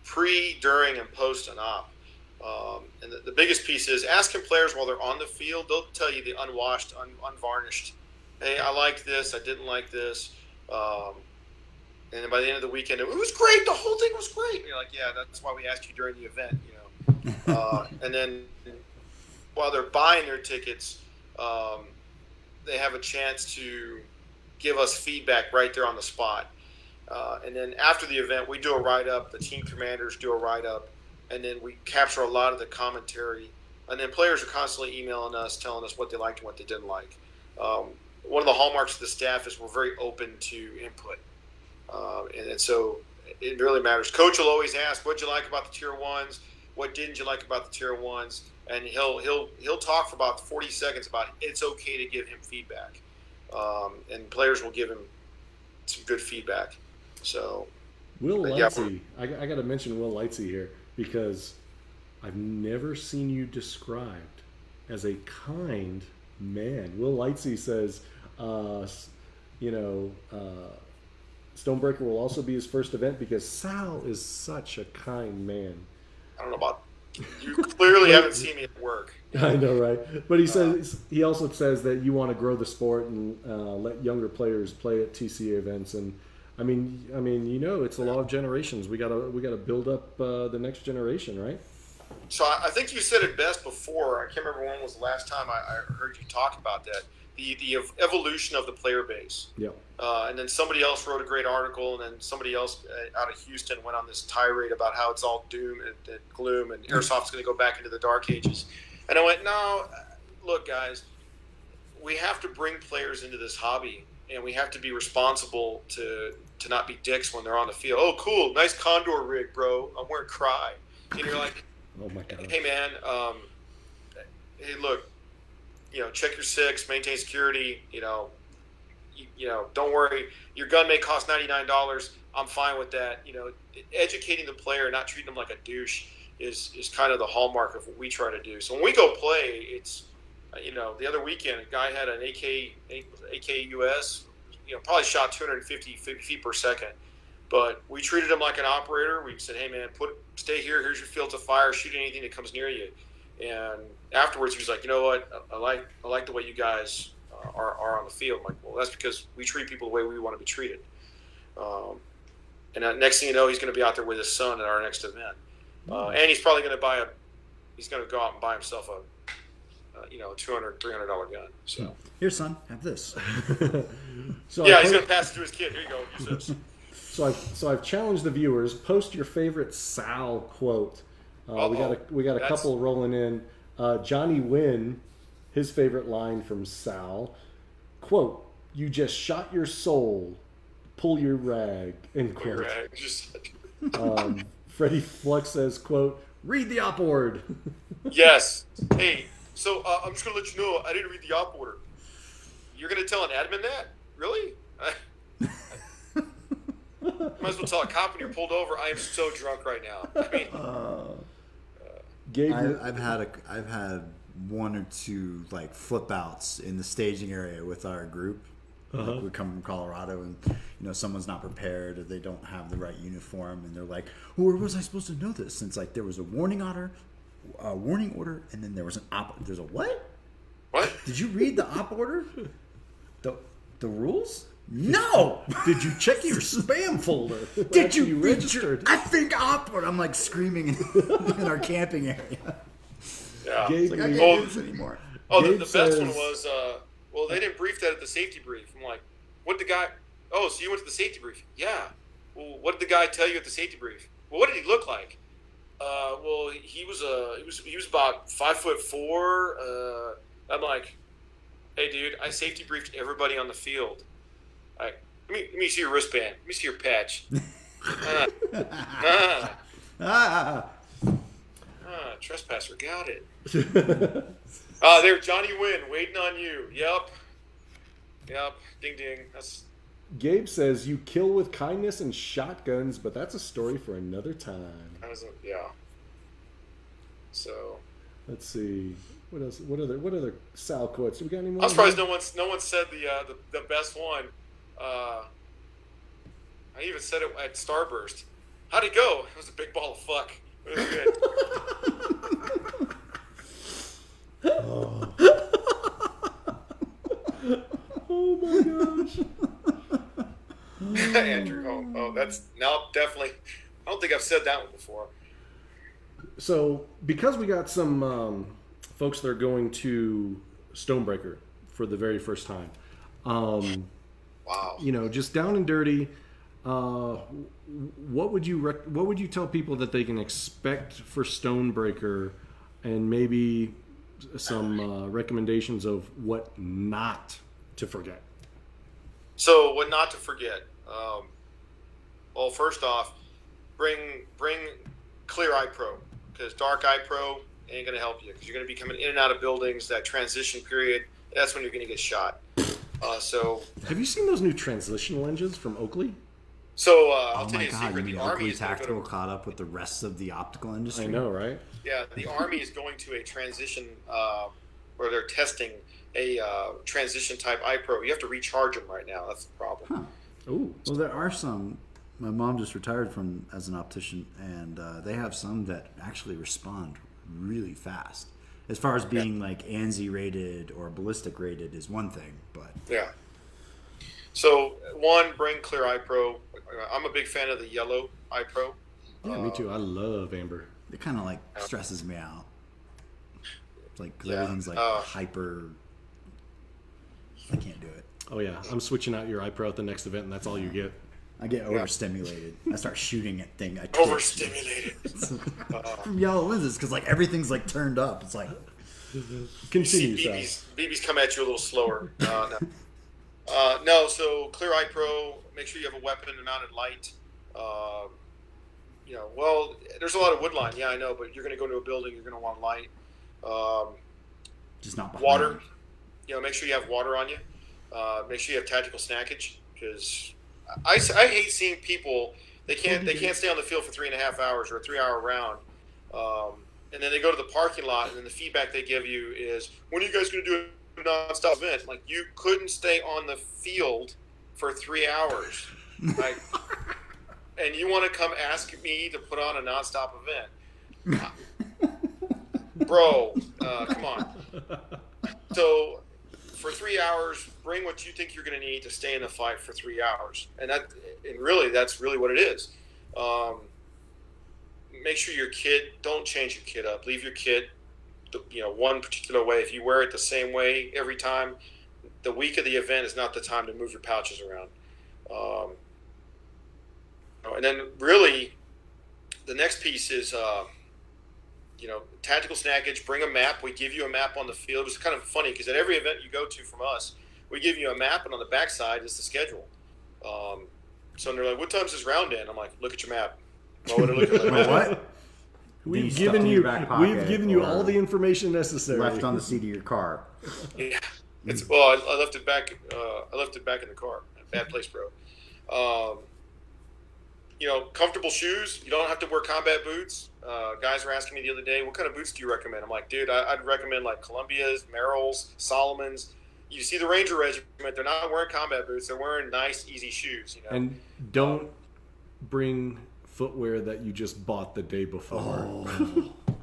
pre, during, and post an op. And the biggest piece is asking players while they're on the field. They'll tell you the unwashed, unvarnished. Hey, I like this. I didn't like this. And then by the end of the weekend, it was great. The whole thing was great. And you're like, yeah, that's why we asked you during the event, And then while they're buying their tickets, they have a chance to give us feedback right there on the spot. And then after the event, we do a write-up. The team commanders do a write-up. And then we capture a lot of the commentary. And then players are constantly emailing us, telling us what they liked and what they didn't like. One of the hallmarks of the staff is we're very open to input. And so it really matters. Coach will always ask, what'd you like about the tier ones? What didn't you like about the tier ones? And he'll talk for about 40 seconds about it's okay to give him feedback. And players will give him some good feedback. So Will Lightsey, I got to mention Will Lightsey here because I've never seen you described as a kind man. Will Lightsey says, Stonebreaker will also be his first event because Sal is such a kind man. I don't know about you. Clearly haven't seen me at work. I know, right? But he also says that you want to grow the sport and let younger players play at TCA events. And I mean, it's the law of generations. We gotta build up the next generation, right? So I think you said it best before. I can't remember when was the last time I heard you talk about that. the evolution of the player base. Yep. And then somebody else wrote a great article, and then somebody else out of Houston went on this tirade about how it's all doom and gloom, and airsoft's going to go back into the dark ages. And I went, no, look, guys, we have to bring players into this hobby, and we have to be responsible to not be dicks when they're on the field. Oh, cool, nice Condor rig, bro. I'm wearing Cry. And you're like, Oh my God. hey, man, hey, look, check your six, maintain security, don't worry. Your gun may cost $99. I'm fine with that. Educating the player, not treating them like a douche is kind of the hallmark of what we try to do. So when we go play, it's, the other weekend, a guy had an AKUS, probably shot 250 feet per second. But we treated him like an operator. We said, hey, man, stay here. Here's your fields of fire. Shoot anything that comes near you. And afterwards, he was like, you know what? I like the way you guys are on the field. I'm like, well, that's because we treat people the way we want to be treated. And next thing you know, he's going to be out there with his son at our next event. And he's probably going to he's going to go out and buy himself a $200, $300 gun. So Here, son, have this. So yeah, he's going to pass it to his kid. Here you go. Use this. So I've challenged the viewers. Post your favorite Sal quote. We got a couple rolling in. Johnny Wynn, his favorite line from Sal, quote: "You just shot your soul. Pull your rag." End quote. Freddie Flux says, quote: "Read the op order." Yes. Hey, so I'm just going to let you know I didn't read the op order. You're going to tell an admin that? Really? Might as well tell a cop when you're pulled over. I am so drunk right now. I mean, I've had one or two like flip outs in the staging area with our group. Like, we come from Colorado, and someone's not prepared, or they don't have the right uniform, and they're like, "Where was I supposed to know this?" Since like there was a warning order, and then there was an op. There's a what? what? Did you read the op order? The rules? No. Did you check your spam folder? Did you registered? I think op order. I'm like screaming in our camping area. Yeah. Gabe, Like, I can't do this anymore. Oh, Gabe the best one says- was, well, they didn't brief that at the safety brief. I'm like, what the guy? Oh, so you went to the safety brief? Yeah. Well, what did the guy tell you at the safety brief? Well, what did he look like? Well, he was about 5'4". I'm like, hey, dude, I safety briefed everybody on the field. Like, let me see your wristband. Let me see your patch. Trespasser, got it. There, Johnny Wynn, waiting on you. Yep. Ding ding. That's. Gabe says you kill with kindness and shotguns, but that's a story for another time. Yeah. So. Let's see. What else? What other Sal quotes? Do we got any more? I'm surprised no one said the best one. I even said it at Starburst. How'd it go? It was a big ball of fuck. It was good. Oh my gosh. Andrew, that's now definitely. I don't think I've said that one before. So, because we got some folks that are going to Stonebreaker for the very first time, Wow. Just down and dirty. What would you tell people that they can expect for Stonebreaker, and maybe some recommendations of what not to forget? So what not to forget? Well, first off, bring clear eye pro, because dark eye pro ain't going to help you, because you're going to be coming in and out of buildings. That transition period, that's when you're going to get shot. So have you seen those new transition lenses from Oakley? So I'll Oh tell my you a god, secret. you The mean Army Oakley is going to Tactical go to, caught up with the rest of the optical industry? I know, right? yeah, the Army is going to a transition where they're testing a transition type eye pro. You have to recharge them right now. That's the problem. Huh. Ooh. Well, there are some. My mom just retired from as an optician, and they have some that actually respond really fast. As far as being like ANSI rated or ballistic rated is one thing, but Yeah. So one, bring clear eye pro. I'm a big fan of the yellow eye pro. Yeah, me too. I love amber. it kind of like stresses me out. It's like 'cause Yeah. everything's like hyper. I can't do it. Oh yeah, I'm switching out your iPro at the next event, and that's all you get. I get overstimulated. I start shooting at things. I twitch. Overstimulated. From yellow lenses because like everything's like turned up. It's like Continue, Sal. BBs come at you a little slower. No, so clear eye pro. Make sure you have a weapon mounted light. Well, there's a lot of wood line. Yeah, I know, but you're going to go to a building. You're going to want light. just not behind. Water. Make sure you have water on you. Make sure you have tactical snackage, because I hate seeing people they can't stay on the field for 3.5 hours or a 3-hour round, and then they go to the parking lot, and then the feedback they give you is, when are you guys going to do a nonstop event? Like, you couldn't stay on the field for 3 hours, right? And you want to come ask me to put on a nonstop event? Bro, come on. So for 3 hours, bring what you think you're going to need to stay in the fight for 3 hours. And that's really what it is. Make sure your kit, don't change your kit up. Leave your kit, one particular way. If you wear it the same way every time, the week of the event is not the time to move your pouches around. And then really, the next piece is, tactical snackage. Bring a map. We give you a map on the field. It's kind of funny because at every event you go to from us, we give you a map, and on the backside is the schedule. So they're like, "What time's this round in?" I'm like, "Look at your map." Well, what? Wait, what? We've given you all the information necessary. Left on the seat of your car. Yeah, I left it back. I left it back in the car. Bad place, bro. Comfortable shoes. You don't have to wear combat boots. Guys were asking me the other day, what kind of boots do you recommend? I'm like, dude, I'd recommend like Columbia's, Merrell's, Solomon's. You see the Ranger Regiment, they're not wearing combat boots. They're wearing nice, easy shoes. And don't bring footwear that you just bought the day before.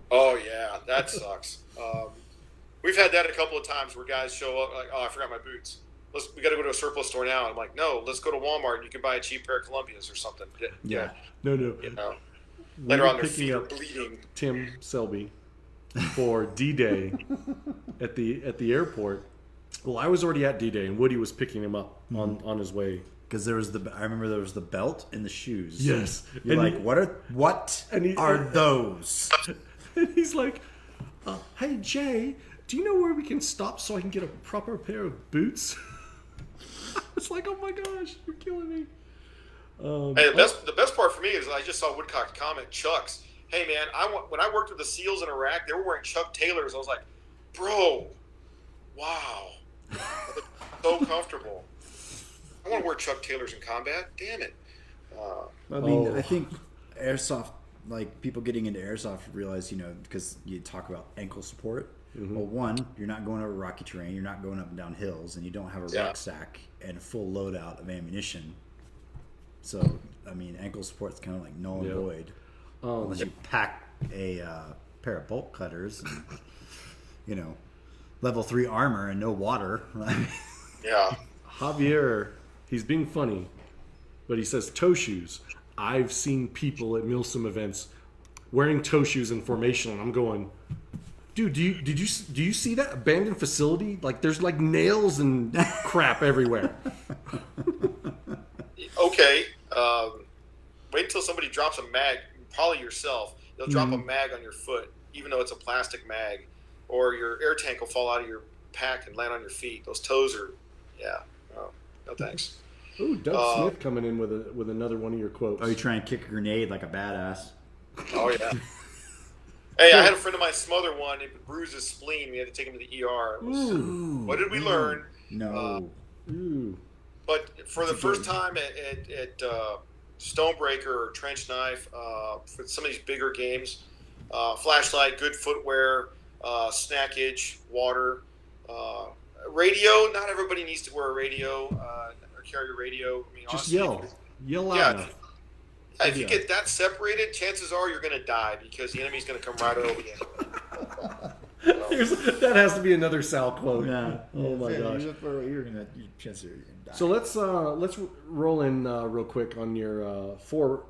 Oh yeah, that sucks. We've had that a couple of times where guys show up like, oh, I forgot my boots. We got to go to a surplus store now. I'm like, no, let's go to Walmart and you can buy a cheap pair of Columbias or something. Yeah. No. Later on, their feet are bleeding. Tim Selby for D-Day at the airport. Well, I was already at D-Day, and Woody was picking him up on his way. Because I remember there was the belt and the shoes. Yes. You're and like, what are those? And he's like, hey, Jay, do you know where we can stop so I can get a proper pair of boots? It's like, oh my gosh, you're killing me. Hey, the best part for me is I just saw Woodcock's comment, Chucks. Hey, man, when I worked with the SEALs in Iraq, they were wearing Chuck Taylors. I was like, bro, wow. So comfortable. I want to wear Chuck Taylors in combat. Damn it. I think airsoft, like people getting into airsoft realize, because you talk about ankle support. Mm-hmm. Well, one, you're not going over rocky terrain. You're not going up and down hills, and you don't have a rucksack and a full loadout of ammunition. So, ankle support's kind of like null and void. Unless you pack a pair of bolt cutters and, level 3 armor and no water. Yeah. Javier, he's being funny, but he says toe shoes. I've seen people at Milsim events wearing toe shoes in formation, and I'm going, dude, do you see that abandoned facility? Like, there's like nails and crap everywhere. Okay. Wait until somebody drops a mag, probably yourself. They'll drop a mag on your foot, even though it's a plastic mag, or your air tank will fall out of your pack and land on your feet. Those toes are, no thanks. Ooh, Doug Smith coming in with another one of your quotes. Oh, you try and kick a grenade like a badass. Oh, yeah. Hey, I had a friend of mine smother one. It bruised his spleen. We had to take him to the ER. What did we learn? No. But for the first time at Stonebreaker or Trench Knife, for some of these bigger games, flashlight, good footwear, snackage, water, radio. Not everybody needs to wear a radio or carry a radio. Just honestly, yell loud enough. If you get that separated, chances are you're going to die because the enemy's going to come right over you. That has to be another Sal quote. Yeah. Oh my gosh. You're gonna die. So let's roll in real quick on your 4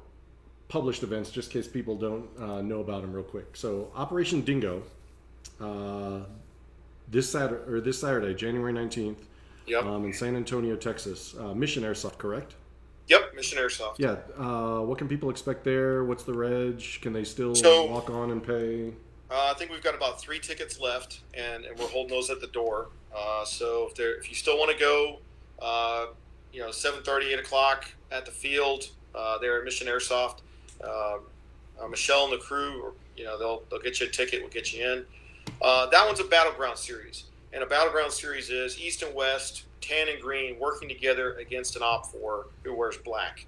published events, just in case people don't know about them real quick. So Operation Dingo, this Saturday, January 19th, Yep. in San Antonio, Texas. Mission Airsoft, correct? Yep. Mission Airsoft. Yeah. What can people expect there? What's the reg? Can they still walk on and pay? I think we've got about 3 tickets left, and we're holding those at the door. So if you still want to go, 7:30, 8 o'clock at the field there at Mission Airsoft. Michelle and the crew, they'll get you a ticket. We'll get you in. That one's a battleground series, and a battleground series is East and West, tan and green, working together against an OPFOR who wears black.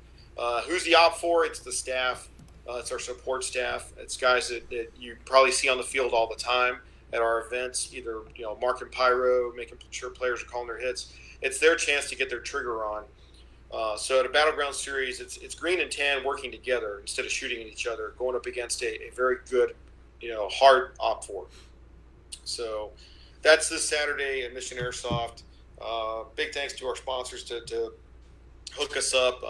Who's the OPFOR? It's the staff. It's our support staff. It's guys that you probably see on the field all the time at our events, either marking pyro, making sure players are calling their hits. It's their chance to get their trigger on. So at a battleground series, it's green and tan working together instead of shooting at each other, going up against a very good, hard OPFOR. So that's this Saturday at Mission Airsoft. Big thanks to our sponsors to hook us up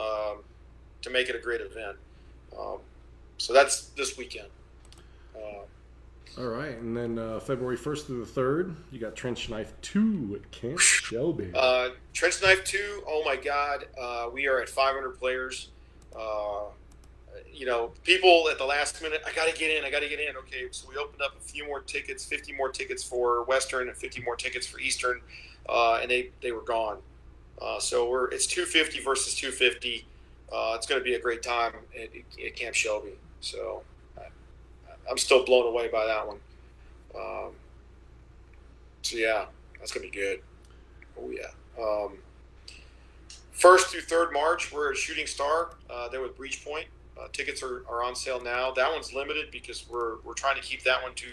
to make it a great event. So that's this weekend. All right, and then February 1st through the 3rd, you got Trench Knife 2 at Camp Shelby. Trench Knife 2, oh my God, we are at 500 players. People at the last minute, I got to get in. Okay, so we opened up a few more tickets, 50 more tickets for Western and 50 more tickets for Eastern, and they were gone. So it's 250 versus 250. It's going to be a great time at Camp Shelby. So I'm still blown away by that one. So yeah, that's going to be good. Oh yeah. 1st through 3rd March, we're at Shooting Star. There with Breach Point. Tickets are on sale now. That one's limited because we're trying to keep that one to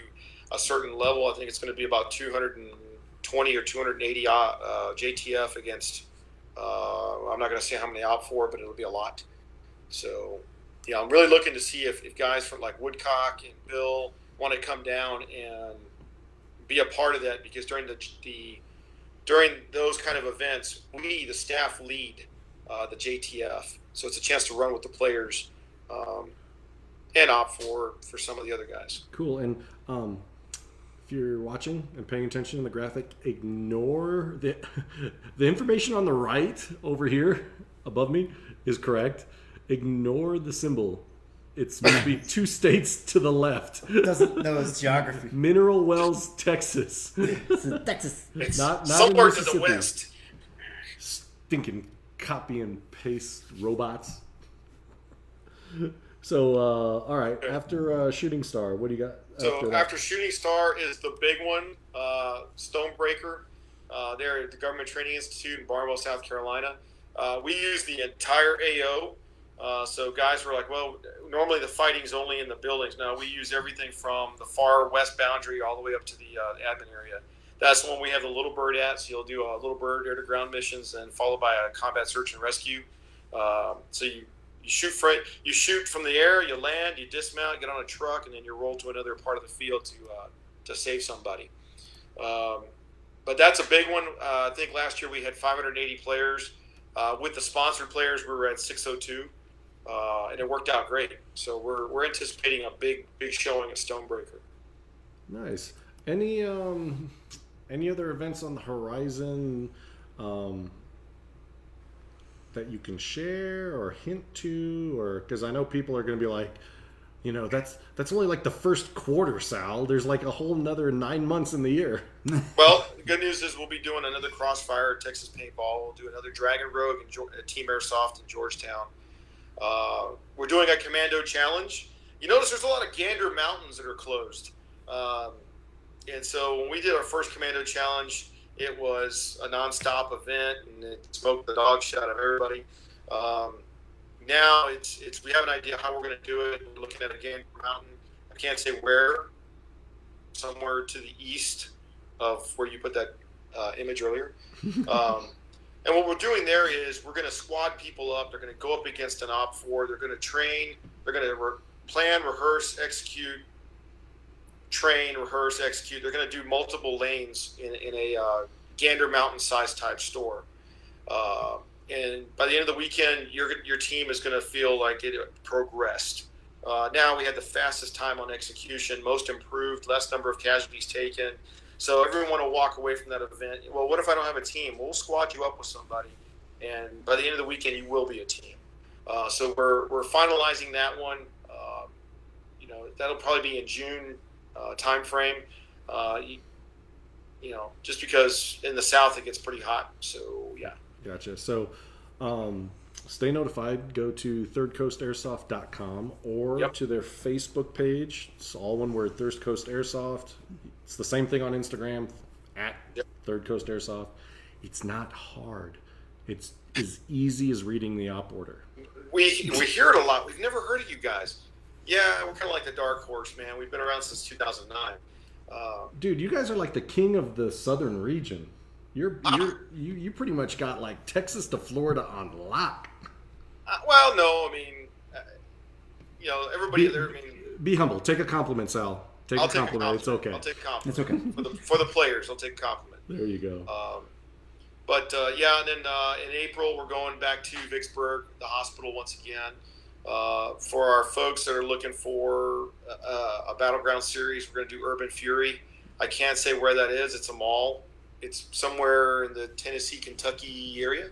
a certain level. I think it's going to be about 220 or 280 JTF against. I'm not going to say how many OPFOR, but it'll be a lot. So, yeah, I'm really looking to see if guys from like Woodcock and Bill want to come down and be a part of that, because during those kind of events, we, the staff, lead the JTF. So it's a chance to run with the players and OPFOR for some of the other guys. Cool. And if you're watching and paying attention to the graphic, ignore the information on the right over here above me is correct. Ignore the symbol. It's maybe 2 states to the left. Doesn't know his geography. Mineral Wells, Texas. It's in Texas. It's not somewhere in to the Mississippi. west. Stinking copy and paste robots. So, all right. After Shooting Star, what do you got? So after Shooting Star is the big one, Stonebreaker. They're at the Government Training Institute in Barnwell, South Carolina. We use the entire AO. So guys were like, well, normally the fighting's only in the buildings. No, we use everything from the far west boundary all the way up to the admin area. That's the one we have the Little Bird at. So you'll do a Little Bird air-to-ground missions, and followed by a combat search and rescue. So you shoot from the air, you land, you dismount, get on a truck, and then you roll to another part of the field to save somebody. But that's a big one. I think last year we had 580 players. With the sponsored players, we were at 602, and it worked out great. So we're anticipating a big showing at Stonebreaker. Nice. Any other events on the horizon that you can share or hint to, or because I know people are going to be like, that's only like the first quarter, Sal. There's like a whole another 9 months in the year. Well, the good news is we'll be doing another Crossfire at Texas Paintball. We'll do another Dragon Rogue and Team Airsoft in Georgetown. We're doing a Commando Challenge. You notice there's a lot of Gander Mountains that are closed. And so when we did our first Commando Challenge, it was a nonstop event, and it smoked the dog shit out of everybody. Now it's we have an idea how we're going to do it. We're looking at a Gander Mountain. I can't say where. Somewhere to the east of where you put that image earlier. And what we're doing there is we're going to squad people up. They're going to go up against an OPFOR. They're going to train. They're going to plan, rehearse, execute. Train, rehearse, execute. They're going to do multiple lanes in a Gander Mountain size type store. And by the end of the weekend, your team is going to feel like it progressed. Now we had the fastest time on execution, most improved, less number of casualties taken. So everyone will walk away from that event. Well, what if I don't have a team? We'll squad you up with somebody, and by the end of the weekend, you will be a team. So we're finalizing that one. That'll probably be in June time frame. Just because in the South it gets pretty hot. So yeah. Gotcha. So stay notified. Go to thirdcoastairsoft.com or to their Facebook page. It's all one word, Third Coast Airsoft. It's the same thing on Instagram, at Third Coast Airsoft. It's not hard. It's as easy as reading the op order. We hear it a lot. We've never heard of you guys. Yeah, we're kind of like the dark horse, man. We've been around since 2009. Dude, you guys are like the king of the southern region. You pretty much got like Texas to Florida on lock. Well, no, I mean, everybody there. I mean, be humble. Take a compliment, Sal. Take a compliment. It's okay. I'll take a compliment. It's okay. For the players, I'll take a compliment. There you go. And then in April we're going back to Vicksburg, the hospital once again. For our folks that are looking for a battleground series, we're going to do Urban Fury. I can't say where that is. It's a mall. It's somewhere in the Tennessee, Kentucky area.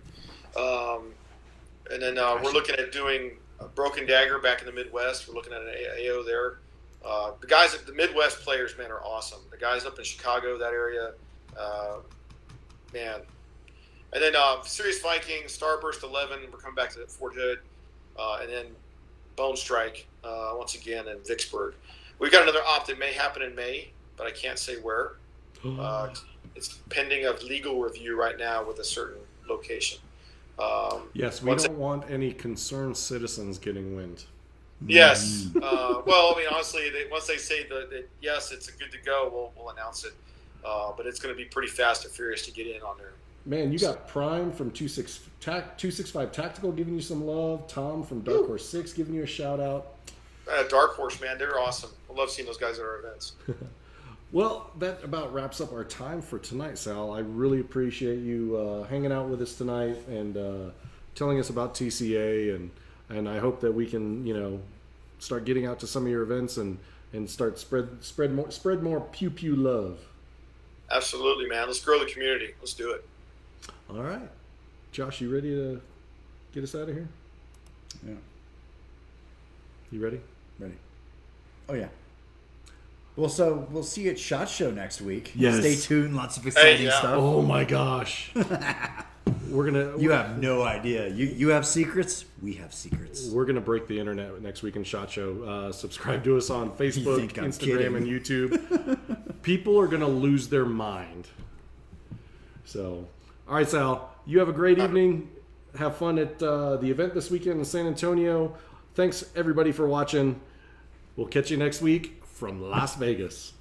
And then we're looking at doing Broken Dagger back in the Midwest. We're looking at an AO there. The Midwest players, man, are awesome. The guys up in Chicago, that area, man. And then Serious Viking, Starburst 11, we're coming back to Fort Hood. And then Bone Strike, once again, in Vicksburg. We've got another op that may happen in May, but I can't say where. It's pending a legal review right now with a certain location. Yes, we don't want any concerned citizens getting wind. Yes. Well, I mean, honestly, once they say that yes, it's good to go, we'll announce it. But it's going to be pretty fast and furious to get in on there. Man, you got Prime from 265 Tactical giving you some love. Tom from Dark Horse 6 giving you a shout out. Dark Horse, man, they're awesome. I love seeing those guys at our events. Well, that about wraps up our time for tonight, Sal. I really appreciate you hanging out with us tonight and telling us about TCA, and I hope that we can, start getting out to some of your events and start spread more pew pew love. Absolutely, man. Let's grow the community. Let's do it. All right, Josh, you ready to get us out of here? Yeah. You ready? Ready. Oh yeah. Well, so we'll see you at SHOT Show next week. Yes. Stay tuned. Lots of exciting stuff. Oh my gosh. You have no idea. You have secrets. We have secrets. We're gonna break the internet next week in SHOT Show. Subscribe to us on Facebook, Instagram, and YouTube. People are gonna lose their mind. So, all right, Sal. You have a great evening. Have fun at the event this weekend in San Antonio. Thanks everybody for watching. We'll catch you next week from Las Vegas.